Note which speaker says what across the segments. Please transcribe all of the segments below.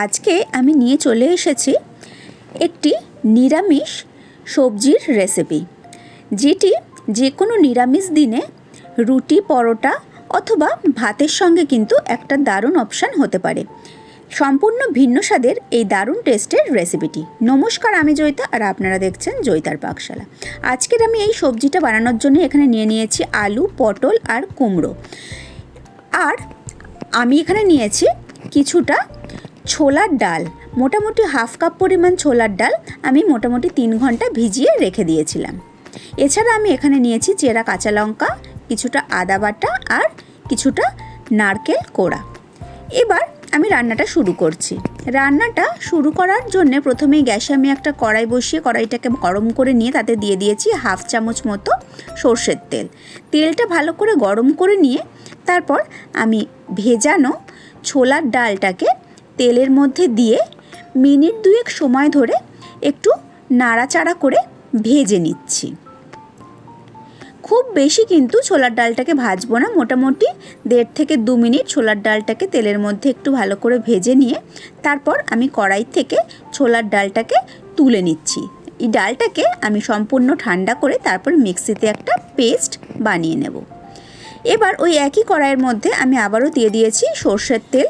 Speaker 1: আজকে আমি নিয়ে চলে এসেছি একটি নিরামিষ সবজির রেসিপি, যেটি যে কোনো নিরামিষ দিনে রুটি, পরোটা অথবা ভাতের সঙ্গে কিন্তু একটা দারুণ অপশান হতে পারে। সম্পূর্ণ ভিন্ন স্বাদের এই দারুণ টেস্টের রেসিপিটি। নমস্কার, আমি জয়িতা আর আপনারা দেখছেন জয়িতার পাকশালা। আজকের আমি এই সবজিটা বানানোর জন্য এখানে নিয়ে নিয়েছি আলু, পটল আর কুমড়ো। আর আমি এখানে নিয়েছি কিছুটা ছোলার ডাল, মোটামুটি হাফ কাপ পরিমাণ ছোলার ডাল আমি মোটামুটি 3 ঘন্টা ভিজিয়ে রেখে দিয়েছিলাম। এছাড়া আমি এখানে নিয়েছি চেরা কাঁচা লঙ্কা, কিছুটা আদা বাটা আর কিছুটা নারকেল কোড়া। এবার আমি রান্নাটা শুরু করছি। রান্নাটা শুরু করার জন্য প্রথমেই গ্যাসে আমি একটা কড়াই বসিয়ে কড়াইটাকে গরম করে নিয়ে তাতে দিয়ে দিয়েছি হাফ চামচ মতো সর্ষের তেল। তেলটা ভালো করে গরম করে নিয়ে তারপর আমি ভেজানো ছোলার ডালটাকে তেলের মধ্যে দিয়ে মিনিট 2 সময় ধরে একটু নাড়াচাড়া করে ভেজে নিচ্ছি। খুব বেশি কিন্তু ছোলার ডালটাকে ভাজবো না, মোটামুটি 1.5 থেকে 2 মিনিট ছোলার ডালটাকে তেলের মধ্যে একটু ভালো করে ভেজে নিয়ে তারপর আমি কড়াই থেকে ছোলার ডালটাকে তুলে নিচ্ছি। এই ডালটাকে আমি সম্পূর্ণ ঠান্ডা করে তারপর মিক্সিতে একটা পেস্ট বানিয়ে নেব। এবার ওই একই কড়াইয়ের মধ্যে আমি আবারও দিয়ে দিয়েছি সর্ষের তেল।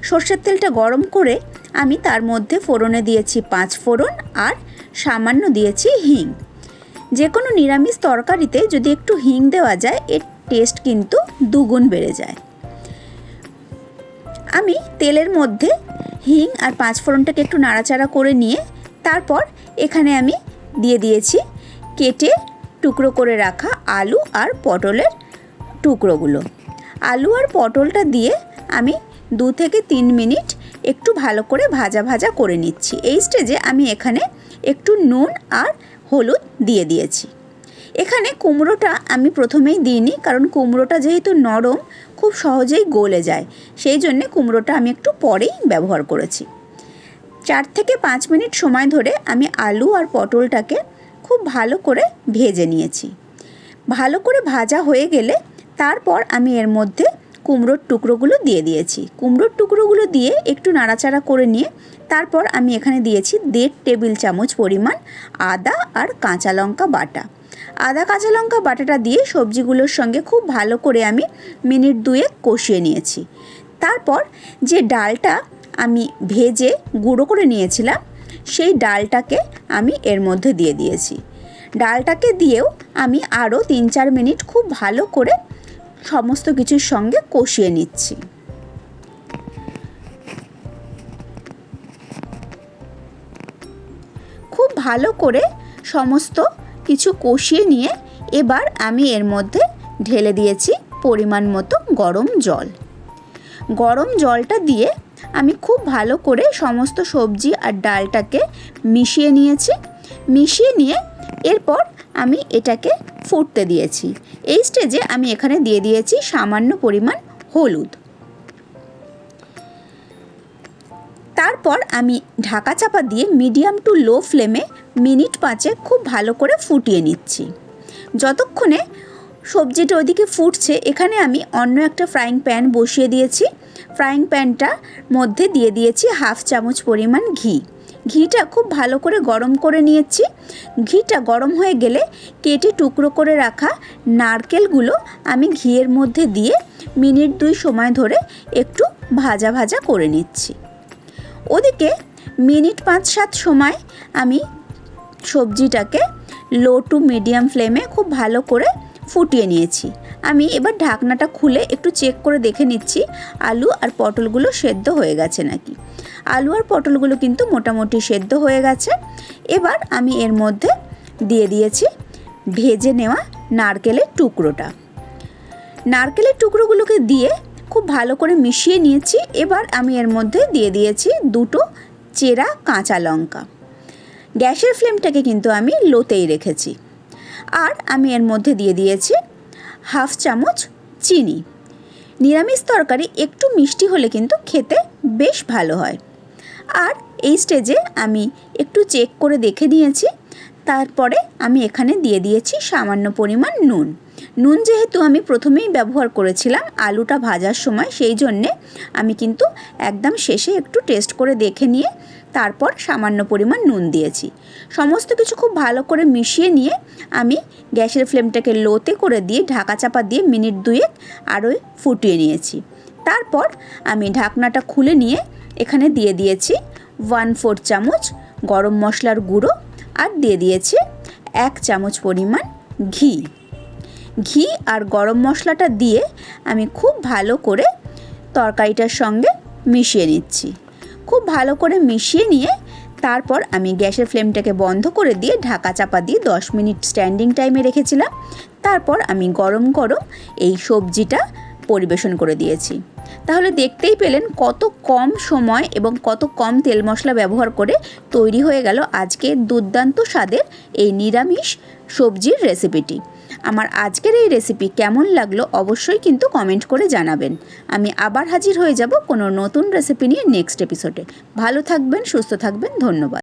Speaker 1: সর্ষের তেলটা গরম করে আমি তার মধ্যে ফোড়নে দিয়েছি 5 ফোড়ন আর সামান্য দিয়েছি হিং। যে কোনো নিরামিষ তরকারিতে যদি একটু হিং দেওয়া যায় এর টেস্ট কিন্তু দুগুণ বেড়ে যায়। আমি তেলের মধ্যে হিং আর 5 ফোড়নটাকে একটু নাড়াচাড়া করে নিয়ে তারপর এখানে আমি দিয়ে দিয়েছি কেটে টুকরো করে রাখা আলু আর পটলের টুকরোগুলো। আলু আর পটলটা দিয়ে আমি 2 থেকে 3 মিনিট একটু ভালো করে ভাজা ভাজা করে নিচ্ছি। এই স্টেজে আমি এখানে একটু নুন আর হলুদ দিয়ে দিয়েছি। এখানে কুমড়োটা আমি প্রথমেই দিইনি, কারণ কুমড়োটা যেহেতু নরম খুব সহজেই গলে যায়, সেই জন্যে কুমড়োটা আমি একটু পরেই ব্যবহার করেছি। 4 থেকে 5 মিনিট সময় ধরে আমি আলু আর পটলটাকে খুব ভালো করে ভেজে নিয়েছি। ভালো করে ভাজা হয়ে গেলে তারপর আমি এর মধ্যে কুমড়োর টুকরোগুলো দিয়ে দিয়েছি। কুমড়োর টুকরোগুলো দিয়ে একটু নাড়াচাড়া করে নিয়ে তারপর আমি এখানে দিয়েছি 1.5 টেবিল চামচ পরিমাণ আদা আর কাঁচা লঙ্কা বাটা। আদা কাঁচা লঙ্কা বাটাটা দিয়ে সবজিগুলোর সঙ্গে খুব ভালো করে আমি মিনিট 2 কষিয়ে নিয়েছি। তারপর যে ডালটা আমি ভেজে গুঁড়ো করে নিয়েছিলাম সেই ডালটাকে আমি এর মধ্যে দিয়ে দিয়েছি। ডালটাকে দিয়েও আমি আরও 3-4 মিনিট খুব ভালো করে সমস্ত কিছুর সঙ্গে কষিয়ে নিচ্ছি। খুব ভালো করে সমস্ত কিছু কষিয়ে নিয়ে এবার আমি এর মধ্যে ঢেলে দিয়েছি পরিমাণ মতো গরম জল। গরম জলটা দিয়ে আমি খুব ভালো করে সমস্ত সবজি আর ডালটাকে মিশিয়ে নিয়েছি। মিশিয়ে নিয়ে এরপর আমি এটাকে ফুটতে দিয়েছি। এই স্টেজে আমি এখানে দিয়ে দিয়েছি সামান্য পরিমাণ হলুদ। তারপর আমি ঢাকা চাপা দিয়ে মিডিয়াম টু লো ফ্লেমে মিনিট 5 খুব ভালো করে ফুটিয়ে নিচ্ছি। যতক্ষণে সবজিটা ওদিকে ফুটছে এখানে আমি অন্য একটা ফ্রাইং প্যান বসিয়ে দিয়েছি। ফ্রাইং প্যানটার মধ্যে দিয়ে দিয়েছি হাফ চামচ পরিমাণ ঘি। ঘিটা খুব ভালো করে গরম করে নিয়েছি। ঘিটা গরম হয়ে গেলে কেটে টুকরো করে রাখা নারকেলগুলো আমি ঘিয়ের মধ্যে দিয়ে মিনিট 2 সময় ধরে একটু ভাজা ভাজা করে নিচ্ছি। ওদিকে মিনিট 5-7 সময় আমি সবজিটাকে লো টু মিডিয়াম ফ্লেমে খুব ভালো করে ফুটিয়ে নিয়েছি। আমি এবার ঢাকনাটা খুলে একটু চেক করে দেখে নিচ্ছি আলু আর পটলগুলো সেদ্ধ হয়ে গেছে নাকি। আলু আর পটলগুলো কিন্তু মোটামুটি সেদ্ধ হয়ে গেছে। এবার আমি এর মধ্যে দিয়ে দিয়েছি ভেজে নেওয়া নারকেলের টুকরোটা। নারকেলের টুকরোগুলোকে দিয়ে খুব ভালো করে মিশিয়ে নিয়েছি। এবার আমি এর মধ্যে দিয়ে দিয়েছি 2টো চেরা কাঁচা লঙ্কা। গ্যাসের ফ্লেমটাকে কিন্তু আমি লোতেই রেখেছি। আর আমি এর মধ্যে দিয়ে দিয়েছি হাফ চামচ চিনি। নিরামিষ তরকারি একটু মিষ্টি হলে কিন্তু খেতে বেশ ভালো হয়। আর এই স্টেজে আমি একটু চেক করে দেখে নিয়েছি। তারপরে আমি এখানে দিয়ে দিয়েছি সামান্য পরিমাণ নুন। নুন যেহেতু আমি প্রথমেই ব্যবহার করেছিলাম আলুটা ভাজার সময়, সেই জন্যে আমি কিন্তু একদম শেষে একটু টেস্ট করে দেখে নিয়ে তারপর সামান্য পরিমাণ নুন দিয়েছি। সমস্ত কিছু খুব ভালো করে মিশিয়ে নিয়ে আমি গ্যাসের ফ্লেমটাকে লোতে করে দিয়ে ঢাকা চাপা দিয়ে মিনিট 2 আরও ফুটিয়ে নিয়েছি। তারপর আমি ঢাকনাটা খুলে নিয়ে এখানে দিয়ে দিয়েছি 1/4 চামচ গরম মশলার গুঁড়ো আর দিয়ে দিয়েছি 1 চামচ পরিমাণ ঘি। ঘি আর গরম মশলাটা দিয়ে আমি খুব ভালো করে তরকারিটার সঙ্গে মিশিয়ে নিচ্ছি। খুব ভালো করে মিশিয়ে নিয়ে তারপর আমি গ্যাসের ফ্লেমটাকে বন্ধ করে দিয়ে ঢাকা চাপা দিয়ে 10 মিনিট স্ট্যান্ডিং টাইমে রেখেছিলাম। তারপর আমি গরম গরম এই সবজিটা পরিবেশন করে দিয়েছি। তাহলে দেখতেই পেলেন কত কম সময় এবং কত কম তেল মশলা ব্যবহার করে তৈরি হয়ে গেল আজকের দুর্দান্ত স্বাদের এই নিরামিষ সবজির রেসিপিটি। আমার আজকের এই রেসিপি কেমন লাগলো অবশ্যই কিন্তু কমেন্ট করে জানাবেন। আমি আবার হাজির হয়ে যাব কোনো নতুন রেসিপি নিয়ে নেক্সট এপিসোডে। ভালো থাকবেন, সুস্থ থাকবেন, ধন্যবাদ।